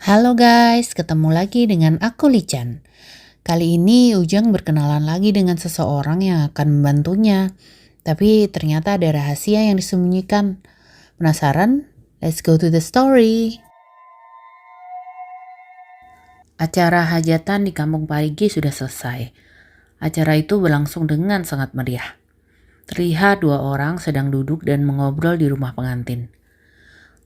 Halo guys, ketemu lagi dengan aku Lican. Kali ini Ujang berkenalan lagi dengan seseorang yang akan membantunya. Tapi ternyata ada rahasia yang disembunyikan. Penasaran? Let's go to the story. Acara hajatan di Kampung Parigi sudah selesai. Acara itu berlangsung dengan sangat meriah. Terlihat dua orang sedang duduk dan mengobrol di rumah pengantin.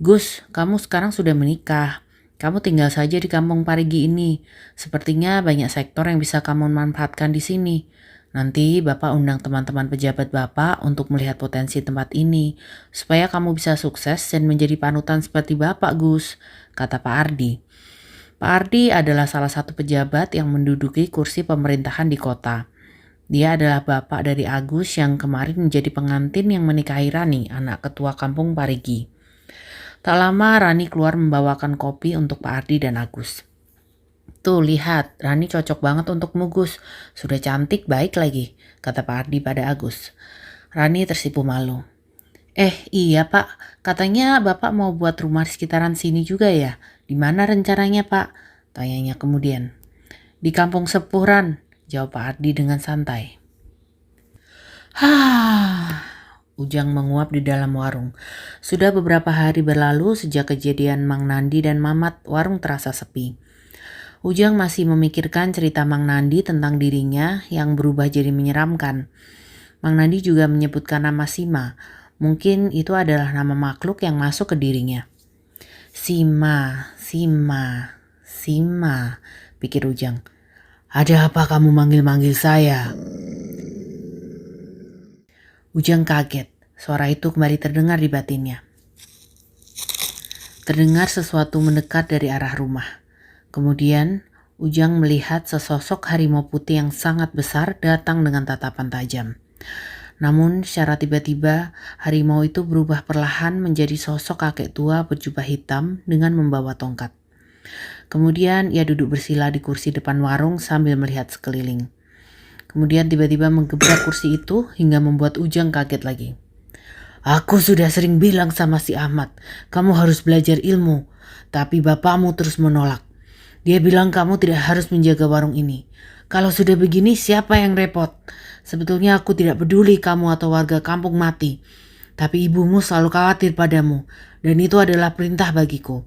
Gus, kamu sekarang sudah menikah. Kamu tinggal saja di Kampung Parigi ini. Sepertinya banyak sektor yang bisa kamu manfaatkan di sini. Nanti Bapak undang teman-teman pejabat Bapak untuk melihat potensi tempat ini, supaya kamu bisa sukses dan menjadi panutan seperti Bapak, Gus, kata Pak Ardi. Pak Ardi adalah salah satu pejabat yang menduduki kursi pemerintahan di kota. Dia adalah bapak dari Agus yang kemarin menjadi pengantin yang menikahi Rani, anak ketua Kampung Parigi. Tak lama Rani keluar membawakan kopi untuk Pak Ardi dan Agus. Tuh lihat, Rani cocok banget untukmu Gus. Sudah cantik, baik lagi, kata Pak Ardi pada Agus. Rani tersipu malu. Iya Pak, katanya Bapak mau buat rumah di sekitaran sini juga ya? Di mana rencananya Pak? Tanyanya kemudian. Di Kampung Sepuran, jawab Pak Ardi dengan santai. Ujang menguap di dalam warung. Sudah beberapa hari berlalu sejak kejadian Mang Nandi dan Mamat, warung terasa sepi. Ujang masih memikirkan cerita Mang Nandi tentang dirinya yang berubah jadi menyeramkan. Mang Nandi juga menyebutkan nama Sima. Mungkin itu adalah nama makhluk yang masuk ke dirinya. Sima, Sima, Sima, pikir Ujang. Ada apa kamu manggil-manggil saya? Ujang kaget. Suara itu kembali terdengar di batinnya. Terdengar sesuatu mendekat dari arah rumah. Kemudian, Ujang melihat sesosok harimau putih yang sangat besar datang dengan tatapan tajam. Namun, secara tiba-tiba, harimau itu berubah perlahan menjadi sosok kakek tua berjubah hitam dengan membawa tongkat. Kemudian, ia duduk bersila di kursi depan warung sambil melihat sekeliling. Kemudian tiba-tiba menggebrak kursi itu hingga membuat Ujang kaget lagi. Aku sudah sering bilang sama si Ahmad, kamu harus belajar ilmu. Tapi bapakmu terus menolak. Dia bilang kamu tidak harus menjaga warung ini. Kalau sudah begini siapa yang repot? Sebetulnya aku tidak peduli kamu atau warga kampung mati. Tapi ibumu selalu khawatir padamu. Dan itu adalah perintah bagiku.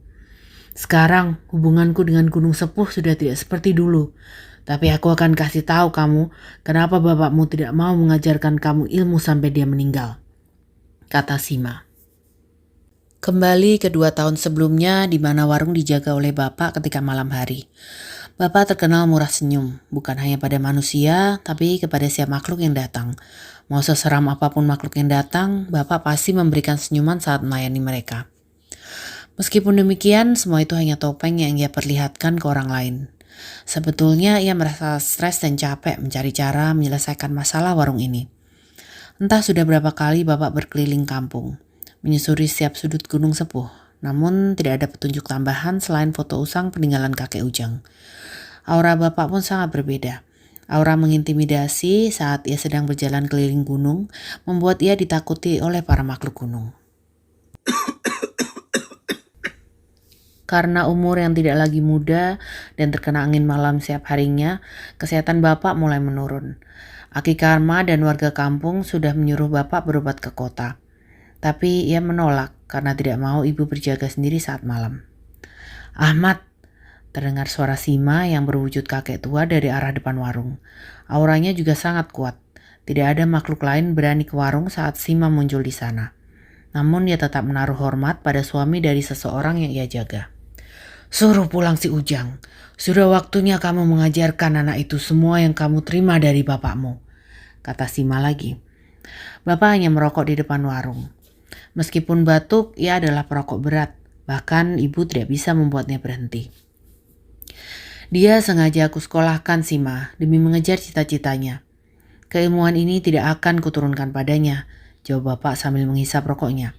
Sekarang hubunganku dengan Gunung Sepuh sudah tidak seperti dulu. Tapi aku akan kasih tahu kamu kenapa bapakmu tidak mau mengajarkan kamu ilmu sampai dia meninggal, kata Sima. Kembali ke 2 tahun sebelumnya di mana warung dijaga oleh Bapak ketika malam hari. Bapak terkenal murah senyum, bukan hanya pada manusia, tapi kepada setiap makhluk yang datang. Mau seseram apapun makhluk yang datang, Bapak pasti memberikan senyuman saat melayani mereka. Meskipun demikian, semua itu hanya topeng yang ia perlihatkan ke orang lain. Sebetulnya ia merasa stres dan capek mencari cara menyelesaikan masalah warung ini. Entah sudah berapa kali Bapak berkeliling kampung, menyusuri setiap sudut Gunung Sepuh, namun tidak ada petunjuk tambahan selain foto usang peninggalan kakek Ujang. Aura Bapak pun sangat berbeda. Aura mengintimidasi saat ia sedang berjalan keliling gunung, membuat ia ditakuti oleh para makhluk gunung. Karena umur yang tidak lagi muda dan terkena angin malam setiap harinya, kesehatan Bapak mulai menurun. Aki Karma dan warga kampung sudah menyuruh Bapak berobat ke kota. Tapi ia menolak karena tidak mau ibu berjaga sendiri saat malam. Ahmad, terdengar suara Sima yang berwujud kakek tua dari arah depan warung. Auranya juga sangat kuat. Tidak ada makhluk lain berani ke warung saat Sima muncul di sana. Namun ia tetap menaruh hormat pada suami dari seseorang yang ia jaga. Suruh pulang si Ujang. Sudah waktunya kamu mengajarkan anak itu semua yang kamu terima dari bapakmu, kata Sima lagi. Bapak hanya merokok di depan warung. Meskipun batuk, ia adalah perokok berat. Bahkan ibu tidak bisa membuatnya berhenti. Dia sengaja aku sekolahkan Sima demi mengejar cita-citanya. Keilmuan ini tidak akan kuturunkan padanya, jawab Bapak sambil menghisap rokoknya.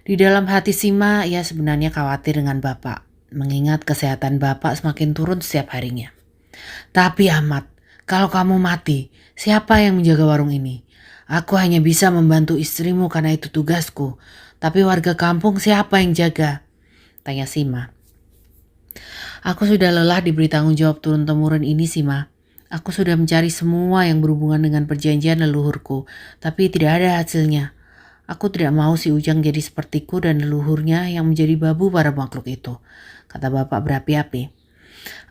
Di dalam hati Sima, ia sebenarnya khawatir dengan Bapak, mengingat kesehatan Bapak semakin turun setiap harinya. Tapi Ahmad, kalau kamu mati, siapa yang menjaga warung ini? Aku hanya bisa membantu istrimu karena itu tugasku. Tapi warga kampung siapa yang jaga? Tanya Sima. Aku sudah lelah diberi tanggung jawab turun-temurun ini sih, Ma. Aku sudah mencari semua yang berhubungan dengan perjanjian leluhurku, tapi tidak ada hasilnya. Aku tidak mau si Ujang jadi sepertiku dan leluhurnya yang menjadi babu para makhluk itu, kata bapak berapi-api.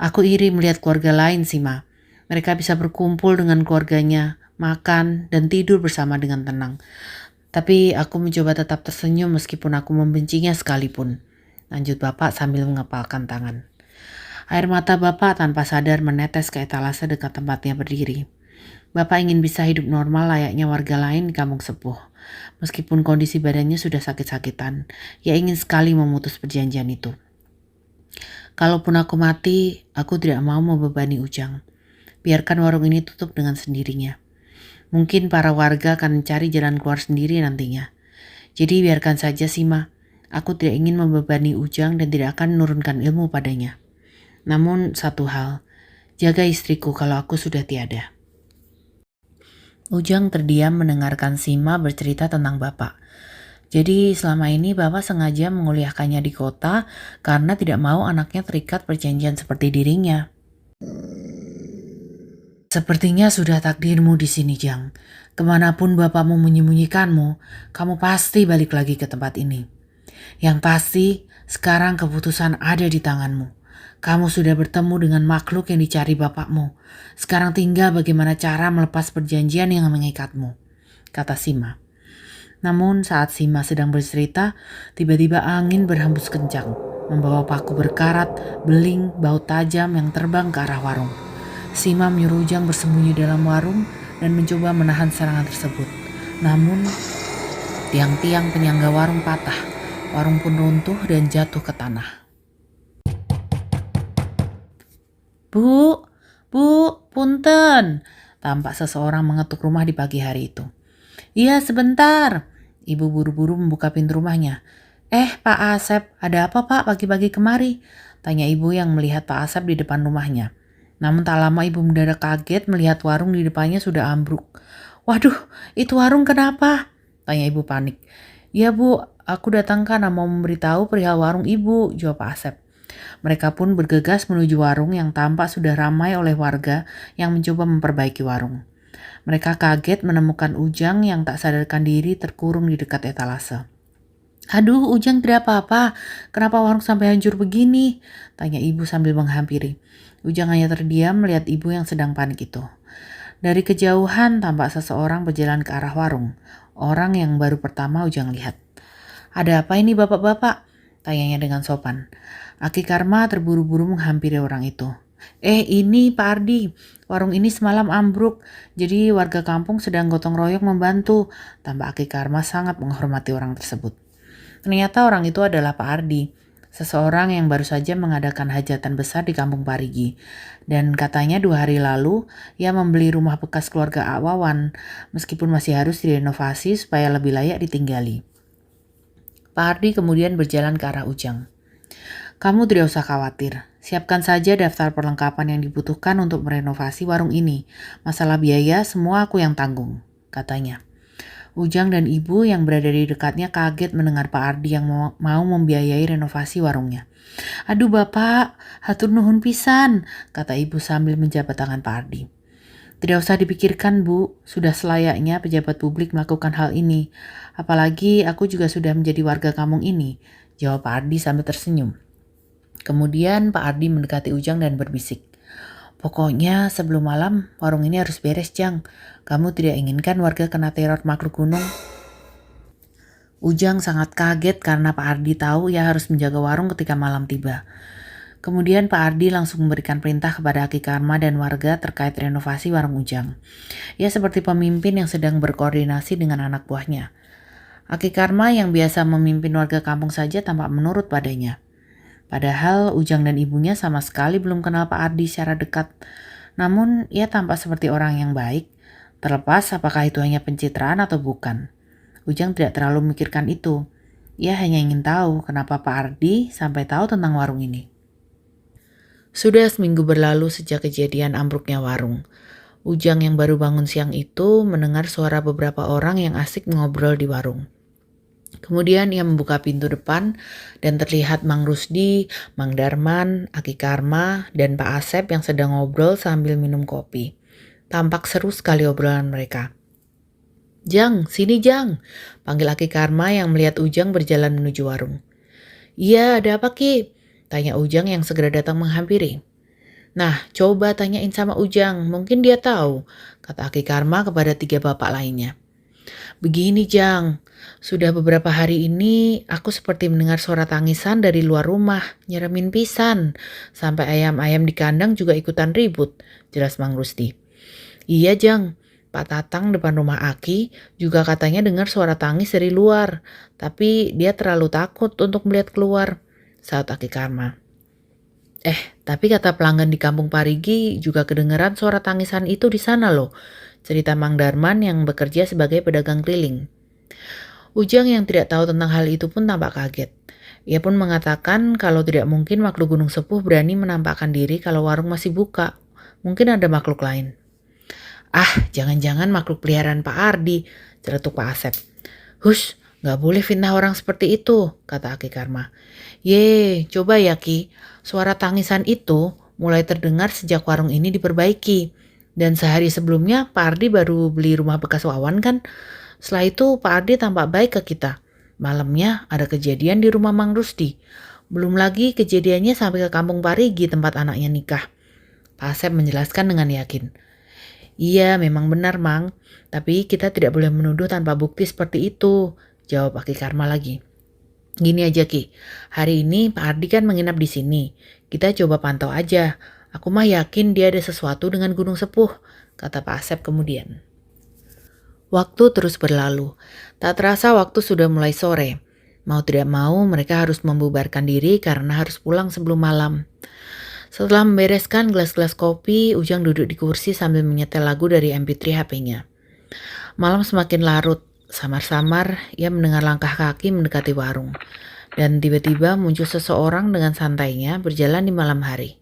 Aku iri melihat keluarga lain sih, Ma. Mereka bisa berkumpul dengan keluarganya, makan, dan tidur bersama dengan tenang. Tapi aku mencoba tetap tersenyum meskipun aku membencinya sekalipun. Lanjut bapak sambil mengepalkan tangan. Air mata bapak tanpa sadar menetes ke etalase dekat tempatnya berdiri. Bapak ingin bisa hidup normal layaknya warga lain di kampung sepuh. Meskipun kondisi badannya sudah sakit-sakitan, ia ingin sekali memutus perjanjian itu. Kalaupun aku mati, aku tidak mau membebani Ujang. Biarkan warung ini tutup dengan sendirinya. Mungkin para warga akan mencari jalan keluar sendiri nantinya. Jadi biarkan saja Sima. Aku tidak ingin membebani Ujang dan tidak akan menurunkan ilmu padanya. Namun satu hal, jaga istriku kalau aku sudah tiada. Ujang terdiam mendengarkan Sima bercerita tentang bapak. Jadi selama ini bapak sengaja menguliahkannya di kota karena tidak mau anaknya terikat perjanjian seperti dirinya. Sepertinya sudah takdirmu di sini, Jang. Kemanapun bapakmu menyembunyikanmu, kamu pasti balik lagi ke tempat ini. Yang pasti, sekarang keputusan ada di tanganmu. Kamu sudah bertemu dengan makhluk yang dicari bapakmu. Sekarang tinggal bagaimana cara melepas perjanjian yang mengikatmu, kata Sima. Namun saat Sima sedang bercerita, tiba-tiba angin berhembus kencang, membawa paku berkarat, beling, bau tajam yang terbang ke arah warung. Sima menyuruh Ujang bersembunyi dalam warung dan mencoba menahan serangan tersebut. Namun, tiang-tiang penyangga warung patah. Warung pun runtuh dan jatuh ke tanah. Bu, punten. Tampak seseorang mengetuk rumah di pagi hari itu. Iya, sebentar. Ibu buru-buru membuka pintu rumahnya. Pak Asep, ada apa Pak pagi-pagi kemari? Tanya ibu yang melihat Pak Asep di depan rumahnya. Namun tak lama ibu mendadak kaget melihat warung di depannya sudah ambruk. Waduh, itu warung kenapa? Tanya ibu panik. Ya Bu, aku datang karena mau memberitahu perihal warung ibu, jawab Pak Asep. Mereka pun bergegas menuju warung yang tampak sudah ramai oleh warga yang mencoba memperbaiki warung. Mereka kaget menemukan Ujang yang tak sadarkan diri terkurung di dekat etalase. Aduh, Ujang tidak apa-apa. Kenapa warung sampai hancur begini? Tanya ibu sambil menghampiri. Ujang hanya terdiam melihat ibu yang sedang panik itu. Dari kejauhan tampak seseorang berjalan ke arah warung. Orang yang baru pertama Ujang lihat. Ada apa ini bapak-bapak? Tanyanya dengan sopan. Aki Karma terburu-buru menghampiri orang itu. Ini Pak Ardi, warung ini semalam ambruk, jadi warga kampung sedang gotong royong membantu. Tambah Aki Karma sangat menghormati orang tersebut. Ternyata orang itu adalah Pak Ardi, seseorang yang baru saja mengadakan hajatan besar di kampung Parigi. Dan katanya 2 hari lalu, ia membeli rumah bekas keluarga Wawan, meskipun masih harus direnovasi supaya lebih layak ditinggali. Pak Ardi kemudian berjalan ke arah Ujang. Kamu tidak usah khawatir, siapkan saja daftar perlengkapan yang dibutuhkan untuk merenovasi warung ini. Masalah biaya semua aku yang tanggung, katanya. Ujang dan ibu yang berada di dekatnya kaget mendengar Pak Ardi yang mau membiayai renovasi warungnya. Aduh bapak, hatur nuhun pisan, kata ibu sambil menjabat tangan Pak Ardi. Tidak usah dipikirkan Bu, sudah selayaknya pejabat publik melakukan hal ini. Apalagi aku juga sudah menjadi warga kampung ini, jawab Pak Ardi sambil tersenyum. Kemudian Pak Ardi mendekati Ujang dan berbisik. Pokoknya sebelum malam warung ini harus beres Jang. Kamu tidak inginkan warga kena teror makhluk gunung? Ujang sangat kaget karena Pak Ardi tahu ia harus menjaga warung ketika malam tiba. Kemudian Pak Ardi langsung memberikan perintah kepada Aki Karma dan warga terkait renovasi warung Ujang. Ia seperti pemimpin yang sedang berkoordinasi dengan anak buahnya. Aki Karma yang biasa memimpin warga kampung saja tampak menurut padanya. Padahal Ujang dan ibunya sama sekali belum kenal Pak Ardi secara dekat. Namun ia tampak seperti orang yang baik, terlepas apakah itu hanya pencitraan atau bukan. Ujang tidak terlalu memikirkan itu. Ia hanya ingin tahu kenapa Pak Ardi sampai tahu tentang warung ini. Sudah seminggu berlalu sejak kejadian ambruknya warung. Ujang yang baru bangun siang itu mendengar suara beberapa orang yang asik mengobrol di warung. Kemudian ia membuka pintu depan dan terlihat Mang Rusdi, Mang Darman, Aki Karma, dan Pak Asep yang sedang ngobrol sambil minum kopi. Tampak seru sekali obrolan mereka. "Jang, sini Jang," panggil Aki Karma yang melihat Ujang berjalan menuju warung. "Iya, ada apa Ki?" tanya Ujang yang segera datang menghampiri. "Nah, coba tanyain sama Ujang, mungkin dia tahu," kata Aki Karma kepada 3 bapak lainnya. "Begini Jang, sudah beberapa hari ini aku seperti mendengar suara tangisan dari luar rumah, nyeremin pisan. Sampai ayam-ayam di kandang juga ikutan ribut," jelas Mang Rusdi. "Iya Jang, Pak Tatang depan rumah Aki juga katanya dengar suara tangis dari luar, tapi dia terlalu takut untuk melihat keluar," saut Aki Karma. Tapi kata pelanggan di kampung Parigi juga kedengeran suara tangisan itu di sana loh," cerita Mang Darman yang bekerja sebagai pedagang keliling. Ujang yang tidak tahu tentang hal itu pun tampak kaget. Ia pun mengatakan kalau tidak mungkin makhluk gunung sepuh berani menampakkan diri kalau warung masih buka. Mungkin ada makhluk lain. Jangan-jangan makhluk peliharaan Pak Ardi, celetuk Pak Asep. "Hush, gak boleh fitnah orang seperti itu," kata Aki Karma. Coba ya Ki, suara tangisan itu mulai terdengar sejak warung ini diperbaiki. Dan sehari sebelumnya Pak Ardi baru beli rumah bekas Wawan kan? Setelah itu Pak Ardi tampak baik ke kita. Malamnya ada kejadian di rumah Mang Rusdi. Belum lagi kejadiannya sampai ke kampung Parigi tempat anaknya nikah. Pak Asep menjelaskan dengan yakin. "Iya, memang benar Mang. Tapi kita tidak boleh menuduh tanpa bukti seperti itu," jawab Aki Karma lagi. "Gini aja Ki, hari ini Pak Ardi kan menginap di sini. Kita coba pantau aja. Aku mah yakin dia ada sesuatu dengan Gunung Sepuh," kata Pak Asep kemudian. Waktu terus berlalu. Tak terasa waktu sudah mulai sore. Mau tidak mau mereka harus membubarkan diri karena harus pulang sebelum malam. Setelah membereskan gelas-gelas kopi, Ujang duduk di kursi sambil menyetel lagu dari MP3 HP-nya. Malam semakin larut. Samar-samar ia mendengar langkah kaki mendekati warung. Dan tiba-tiba muncul seseorang dengan santainya berjalan di malam hari.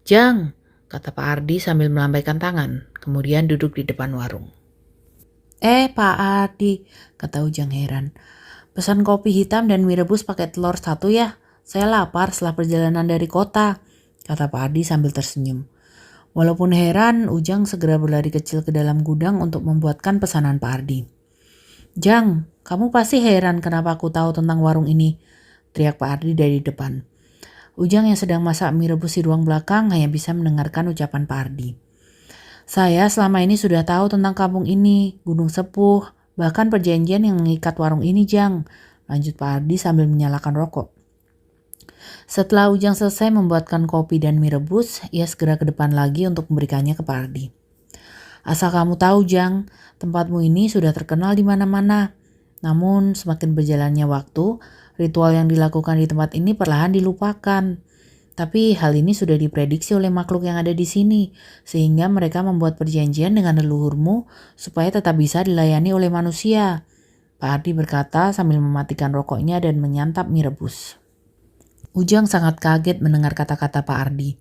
"Jang," kata Pak Ardi sambil melambaikan tangan, kemudian duduk di depan warung. Pak Ardi," kata Ujang heran. "Pesan kopi hitam dan mie rebus pakai telur 1 ya. Saya lapar setelah perjalanan dari kota," kata Pak Ardi sambil tersenyum. Walaupun heran, Ujang segera berlari kecil ke dalam gudang untuk membuatkan pesanan Pak Ardi. "Jang, kamu pasti heran kenapa aku tahu tentang warung ini," teriak Pak Ardi dari depan. Ujang yang sedang masak mie rebus di ruang belakang hanya bisa mendengarkan ucapan Pak Ardi. "Saya selama ini sudah tahu tentang kampung ini, Gunung Sepuh, bahkan perjanjian yang mengikat warung ini Jang," lanjut Pak Ardi sambil menyalakan rokok. Setelah Ujang selesai membuatkan kopi dan mie rebus, ia segera ke depan lagi untuk memberikannya ke Pak Ardi. "Asal kamu tahu Jang, tempatmu ini sudah terkenal di mana-mana. Namun semakin berjalannya waktu, ritual yang dilakukan di tempat ini perlahan dilupakan. Tapi hal ini sudah diprediksi oleh makhluk yang ada di sini, sehingga mereka membuat perjanjian dengan leluhurmu supaya tetap bisa dilayani oleh manusia," Pak Ardi berkata sambil mematikan rokoknya dan menyantap mie rebus. Ujang sangat kaget mendengar kata-kata Pak Ardi.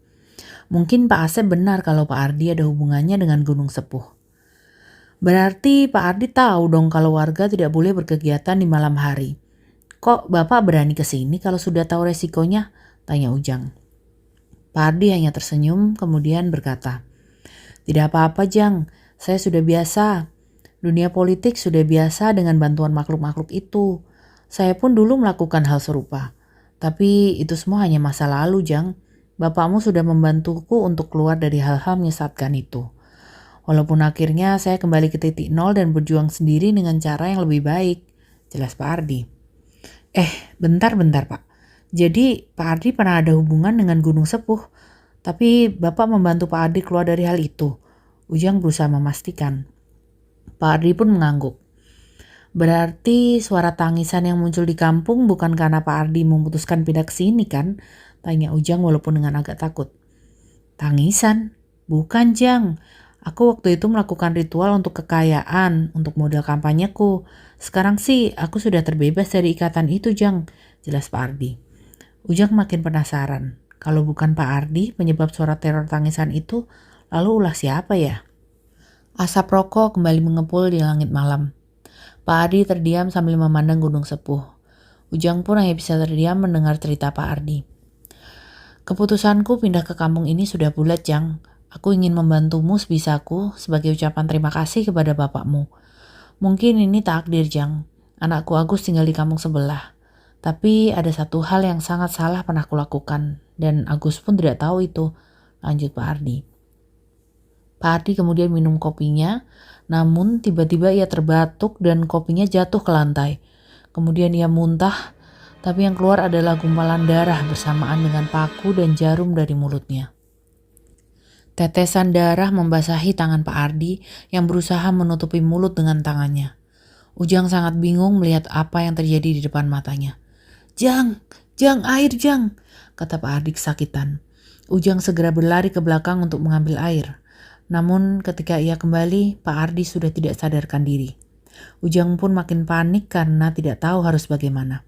Mungkin Pak Asep benar kalau Pak Ardi ada hubungannya dengan Gunung Sepuh. "Berarti Pak Ardi tahu dong kalau warga tidak boleh berkegiatan di malam hari. Kok Bapak berani ke sini kalau sudah tahu resikonya?" tanya Ujang. Pak Ardi hanya tersenyum kemudian berkata, "Tidak apa-apa Jang, saya sudah biasa. Dunia politik sudah biasa dengan bantuan makhluk-makhluk itu. Saya pun dulu melakukan hal serupa. Tapi itu semua hanya masa lalu Jang. Bapakmu sudah membantuku untuk keluar dari hal-hal menyesatkan itu. Walaupun akhirnya saya kembali ke titik nol dan berjuang sendiri dengan cara yang lebih baik," jelas Pak Ardi. Bentar Pak. Jadi Pak Ardi pernah ada hubungan dengan Gunung Sepuh, tapi Bapak membantu Pak Ardi keluar dari hal itu?" Ujang berusaha memastikan. Pak Ardi pun mengangguk. "Berarti suara tangisan yang muncul di kampung bukan karena Pak Ardi memutuskan pindah ke sini kan?" tanya Ujang walaupun dengan agak takut. "Tangisan? Bukan Jang. Aku waktu itu melakukan ritual untuk kekayaan, untuk modal kampanyeku. Sekarang sih aku sudah terbebas dari ikatan itu Jang," jelas Pak Ardi. Ujang makin penasaran. Kalau bukan Pak Ardi penyebab suara teror tangisan itu, lalu ulah siapa ya? Asap rokok kembali mengepul di langit malam. Pak Ardi terdiam sambil memandang Gunung Sepuh. Ujang pun hanya bisa terdiam mendengar cerita Pak Ardi. Keputusanku pindah ke kampung ini sudah bulat, Jang. Aku ingin membantumu sebisaku sebagai ucapan terima kasih kepada bapakmu. Mungkin ini takdir, Jang. Anakku Agus tinggal di kampung sebelah. Tapi ada satu hal yang sangat salah pernah kulakukan, dan Agus pun tidak tahu itu, lanjut Pak Ardi. Pak Ardi kemudian minum kopinya, namun tiba-tiba ia terbatuk dan kopinya jatuh ke lantai. Kemudian ia muntah, tapi yang keluar adalah gumpalan darah bersamaan dengan paku dan jarum dari mulutnya. Tetesan darah membasahi tangan Pak Ardi yang berusaha menutupi mulut dengan tangannya. Ujang sangat bingung melihat apa yang terjadi di depan matanya. Jang, air Jang, kata Pak Ardi kesakitan. Ujang segera berlari ke belakang untuk mengambil air. Namun ketika ia kembali, Pak Ardi sudah tidak sadarkan diri. Ujang pun makin panik karena tidak tahu harus bagaimana.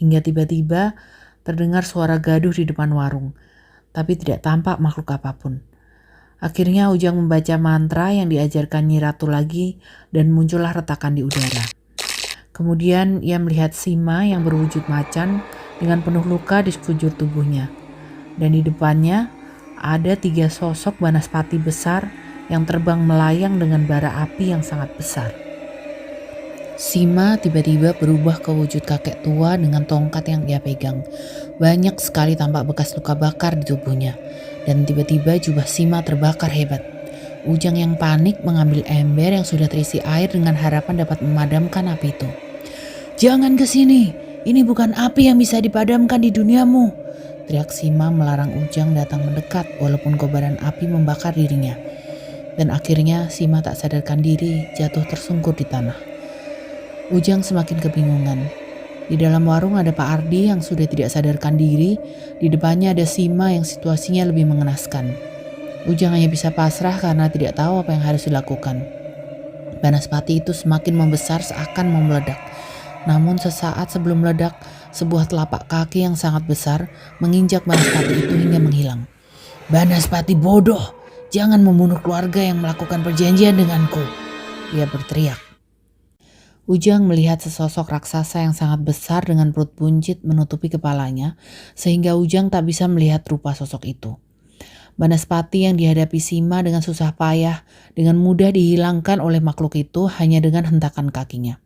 Hingga tiba-tiba terdengar suara gaduh di depan warung, tapi tidak tampak makhluk apapun. Akhirnya Ujang membaca mantra yang diajarkan Nyi Ratu lagi dan muncullah retakan di udara. Kemudian ia melihat Sima yang berwujud macan dengan penuh luka di sekujur tubuhnya. Dan di depannya ada 3 sosok banaspati besar yang terbang melayang dengan bara api yang sangat besar. Sima tiba-tiba berubah ke wujud kakek tua dengan tongkat yang ia pegang. Banyak sekali tampak bekas luka bakar di tubuhnya. Dan tiba-tiba jubah Sima terbakar hebat. Ujang yang panik mengambil ember yang sudah terisi air dengan harapan dapat memadamkan api itu. Jangan ke sini, ini bukan api yang bisa dipadamkan di duniamu, teriak Sima melarang Ujang datang mendekat walaupun kobaran api membakar dirinya. Dan akhirnya Sima tak sadarkan diri jatuh tersungkur di tanah. Ujang semakin kebingungan. Di dalam warung ada Pak Ardi yang sudah tidak sadarkan diri. Di depannya ada Sima yang situasinya lebih mengenaskan. Ujang hanya bisa pasrah karena tidak tahu apa yang harus dilakukan. Banaspati itu semakin membesar seakan mau meledak. Namun sesaat sebelum meledak, sebuah telapak kaki yang sangat besar menginjak Banaspati itu hingga menghilang. Banaspati bodoh, jangan membunuh keluarga yang melakukan perjanjian denganku, ia berteriak. Ujang melihat sesosok raksasa yang sangat besar dengan perut buncit menutupi kepalanya, sehingga Ujang tak bisa melihat rupa sosok itu. Banaspati yang dihadapi Sima dengan susah payah, dengan mudah dihilangkan oleh makhluk itu hanya dengan hentakan kakinya.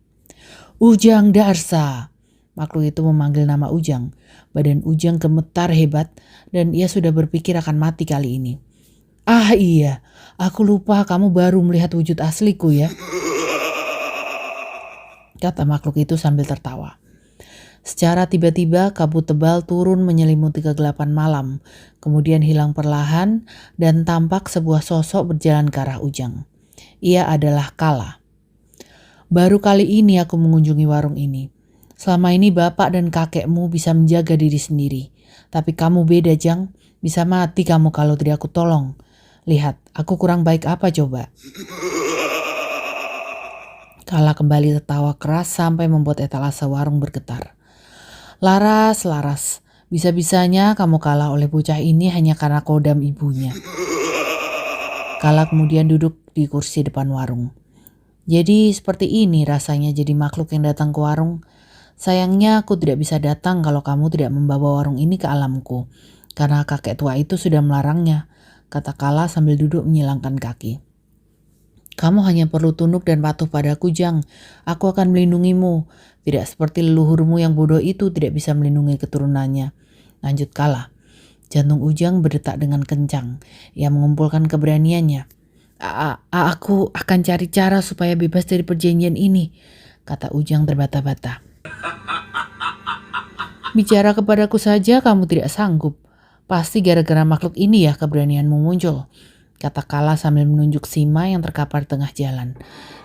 Ujang Darsa, makhluk itu memanggil nama Ujang. Badan Ujang gemetar hebat dan ia sudah berpikir akan mati kali ini. Ah iya, aku lupa kamu baru melihat wujud asliku ya, kata makhluk itu sambil tertawa. Secara tiba-tiba kabut tebal turun menyelimuti kegelapan malam, kemudian hilang perlahan dan tampak sebuah sosok berjalan ke arah Ujang. Ia adalah Kala. Baru kali ini aku mengunjungi warung ini. Selama ini bapak dan kakekmu bisa menjaga diri sendiri. Tapi kamu beda, Jang. Bisa mati kamu kalau tidak aku tolong. Lihat, aku kurang baik apa coba? Kala kembali tertawa keras sampai membuat etalase warung bergetar. Laras, bisa-bisanya kamu kalah oleh bocah ini hanya karena kodam ibunya. Kala kemudian duduk di kursi depan warung. Jadi seperti ini rasanya jadi makhluk yang datang ke warung. Sayangnya aku tidak bisa datang kalau kamu tidak membawa warung ini ke alamku. Karena kakek tua itu sudah melarangnya, kata Kala sambil duduk menyilangkan kaki. Kamu hanya perlu tunduk dan patuh padaku, Jang. Aku akan melindungimu. Tidak seperti leluhurmu yang bodoh itu tidak bisa melindungi keturunannya, lanjut Kala. Jantung Ujang berdetak dengan kencang. Ia mengumpulkan keberaniannya. Aku akan cari cara supaya bebas dari perjanjian ini, kata Ujang terbata-bata. Bicara kepadaku saja kamu tidak sanggup. Pasti gara-gara makhluk ini ya keberanianmu muncul, kata Kala sambil menunjuk Sima yang terkapar tengah jalan.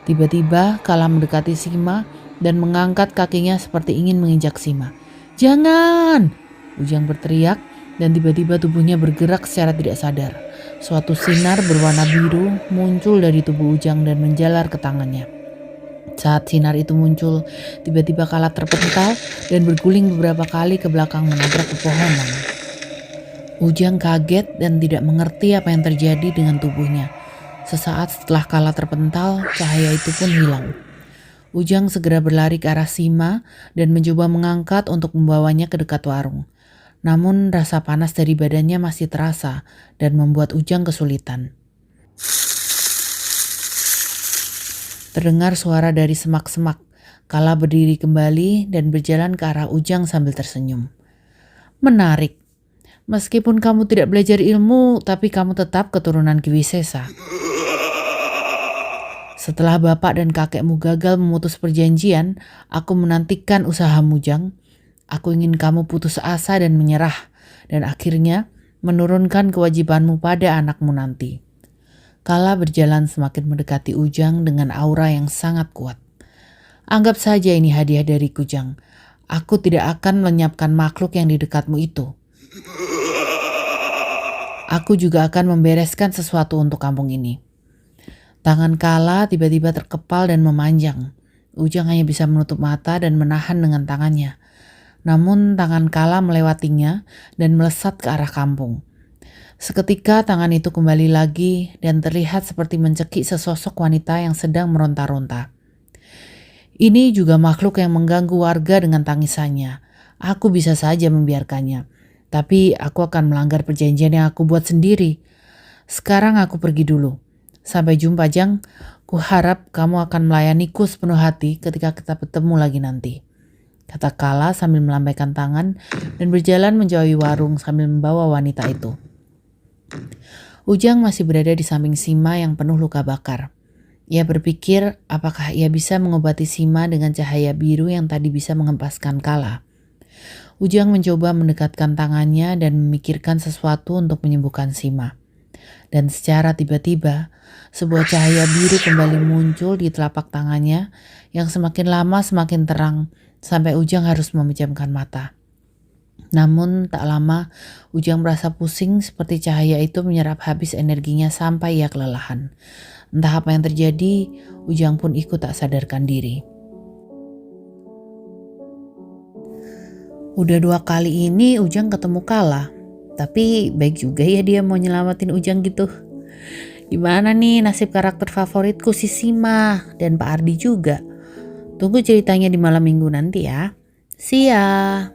Tiba-tiba Kala mendekati Sima dan mengangkat kakinya seperti ingin menginjak Sima. Jangan! Ujang berteriak dan tiba-tiba tubuhnya bergerak secara tidak sadar. Suatu sinar berwarna biru muncul dari tubuh Ujang dan menjalar ke tangannya. Saat sinar itu muncul, tiba-tiba Kala terpental dan berguling beberapa kali ke belakang menabrak pepohonan. Ujang kaget dan tidak mengerti apa yang terjadi dengan tubuhnya. Sesaat setelah Kala terpental, cahaya itu pun hilang. Ujang segera berlari ke arah Sima dan mencoba mengangkat untuk membawanya ke dekat warung. Namun rasa panas dari badannya masih terasa dan membuat Ujang kesulitan. Terdengar suara dari semak-semak. Kala berdiri kembali dan berjalan ke arah Ujang sambil tersenyum. Menarik. Meskipun kamu tidak belajar ilmu, tapi kamu tetap keturunan Kiwisesa. Setelah bapak dan kakekmu gagal memutus perjanjian, aku menantikan usahamu, Jang. Aku ingin kamu putus asa dan menyerah, dan akhirnya menurunkan kewajibanmu pada anakmu nanti. Kala berjalan semakin mendekati Ujang dengan aura yang sangat kuat. Anggap saja ini hadiah dari Jang. Aku tidak akan melenyapkan makhluk yang di dekatmu itu. Aku juga akan membereskan sesuatu untuk kampung ini. Tangan Kala tiba-tiba terkepal dan memanjang. Ujang hanya bisa menutup mata dan menahan dengan tangannya. Namun tangan Kala melewatinya dan melesat ke arah kampung. Seketika tangan itu kembali lagi dan terlihat seperti mencekik sesosok wanita yang sedang meronta-ronta. Ini juga makhluk yang mengganggu warga dengan tangisannya. Aku bisa saja membiarkannya, tapi aku akan melanggar perjanjian yang aku buat sendiri. Sekarang aku pergi dulu. Sampai jumpa, Jang. Kuharap kamu akan melayaniku sepenuh hati ketika kita bertemu lagi nanti, kata Kala sambil melambaikan tangan dan berjalan menjauhi warung sambil membawa wanita itu. Ujang masih berada di samping Sima yang penuh luka bakar. Ia berpikir apakah ia bisa mengobati Sima dengan cahaya biru yang tadi bisa mengempaskan Kala. Ujang mencoba mendekatkan tangannya dan memikirkan sesuatu untuk menyembuhkan Sima. Dan secara tiba-tiba, sebuah cahaya biru kembali muncul di telapak tangannya yang semakin lama semakin terang sampai Ujang harus memejamkan mata. Namun tak lama, Ujang merasa pusing seperti cahaya itu menyerap habis energinya sampai ia kelelahan. Entah apa yang terjadi, Ujang pun ikut tak sadarkan diri. Udah 2 kali ini Ujang ketemu Kala. Tapi baik juga ya dia mau nyelamatin Ujang gitu. Gimana nih nasib karakter favoritku si Sima dan Pak Ardi juga. Tunggu ceritanya di malam minggu nanti ya. See ya.